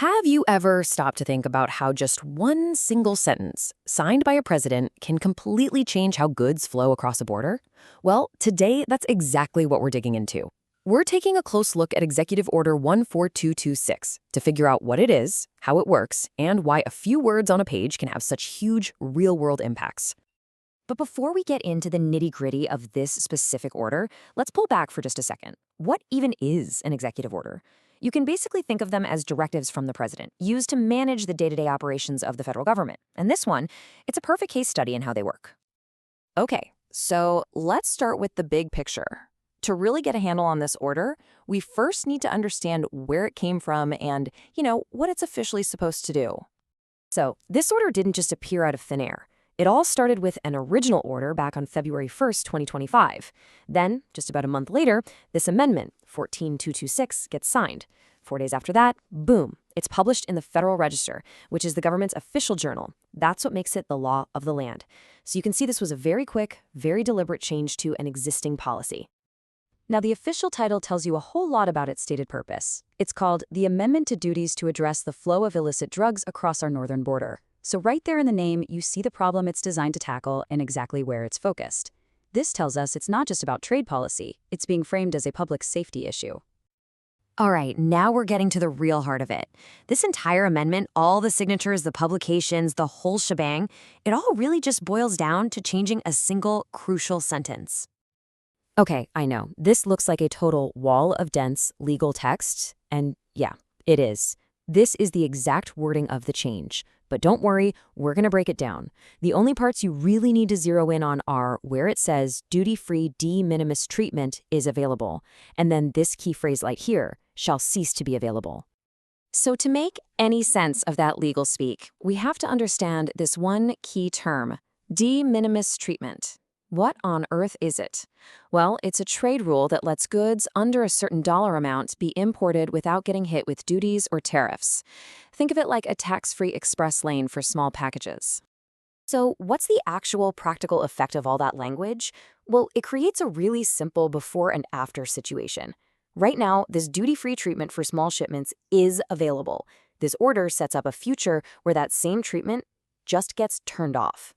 Have you ever stopped to think about how just one single sentence, signed by a president, can completely change how goods flow across a border? Well, today, that's exactly what we're digging into. We're taking a close look at Executive Order 14226 to figure out what it is, how it works, and why a few words on a page can have such huge, real-world impacts. But before we get into the nitty-gritty of this specific order, let's pull back for just a second. What even is an executive order? You can basically think of them as directives from the president, used to manage the day-to-day operations of the federal government. And this one, it's a perfect case study in how they work. Okay, so let's start with the big picture. To really get a handle on this order, we first need to understand where it came from and, what it's officially supposed to do. So this order didn't just appear out of thin air. It all started with an original order back on February 1st, 2025. Then, just about a month later, this amendment, 14226, gets signed. 4 days after that, boom, it's published in the Federal Register, which is the government's official journal. That's what makes it the law of the land. So you can see this was a very quick, very deliberate change to an existing policy. Now, the official title tells you a whole lot about its stated purpose. It's called the Amendment to Duties to Address the Flow of Illicit Drugs Across Our Northern Border. So right there in the name, you see the problem it's designed to tackle and exactly where it's focused. This tells us it's not just about trade policy, it's being framed as a public safety issue. All right, now we're getting to the real heart of it. This entire amendment, all the signatures, the publications, the whole shebang, it all really just boils down to changing a single crucial sentence. Okay, I know, this looks like a total wall of dense legal text, and yeah, it is. This is the exact wording of the change. But don't worry, we're going to break it down. The only parts you really need to zero in on are where it says duty-free de minimis treatment is available, and then this key phrase right here, shall cease to be available. So to make any sense of that legal speak, we have to understand this one key term, de minimis treatment. What on earth is it? Well, it's a trade rule that lets goods under a certain dollar amount be imported without getting hit with duties or tariffs. Think of it like a tax-free express lane for small packages. So what's the actual practical effect of all that language? Well, it creates a really simple before and after situation. Right now, this duty-free treatment for small shipments is available. This order sets up a future where that same treatment just gets turned off.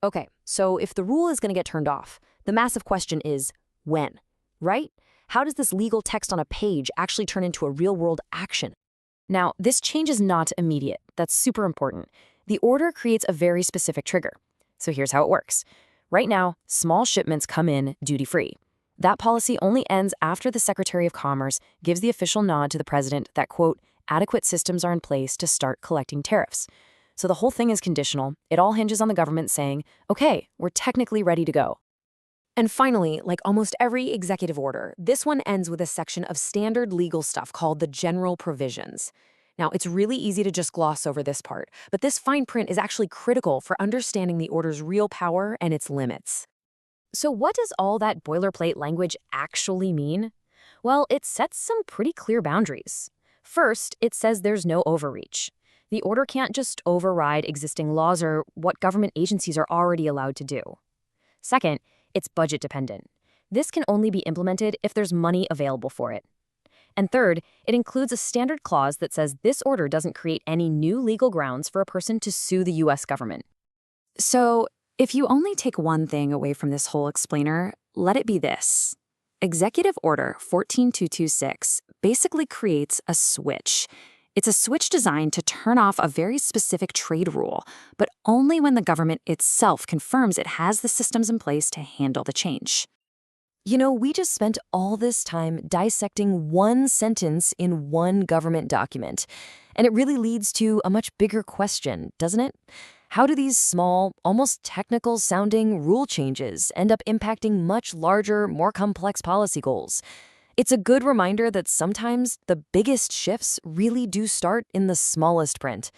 Okay, so if the rule is going to get turned off, the massive question is when, right? How does this legal text on a page actually turn into a real-world action? Now, this change is not immediate. That's super important. The order creates a very specific trigger. So here's how it works. Right now, small shipments come in duty-free. That policy only ends after the Secretary of Commerce gives the official nod to the president that, quote, adequate systems are in place to start collecting tariffs. So the whole thing is conditional. It all hinges on the government saying, okay, we're technically ready to go. And finally, like almost every executive order, this one ends with a section of standard legal stuff called the general provisions. Now, it's really easy to just gloss over this part, but this fine print is actually critical for understanding the order's real power and its limits. So what does all that boilerplate language actually mean? Well, it sets some pretty clear boundaries. First, it says there's no overreach. The order can't just override existing laws or what government agencies are already allowed to do. Second, it's budget dependent. This can only be implemented if there's money available for it. And third, it includes a standard clause that says this order doesn't create any new legal grounds for a person to sue the U.S. government. So, if you only take one thing away from this whole explainer, let it be this. Executive Order 14226 basically creates a switch. It's a switch designed to turn off a very specific trade rule, but only when the government itself confirms it has the systems in place to handle the change. We just spent all this time dissecting one sentence in one government document, and it really leads to a much bigger question, doesn't it? How do these small, almost technical-sounding rule changes end up impacting much larger, more complex policy goals? It's a good reminder that sometimes the biggest shifts really do start in the smallest print.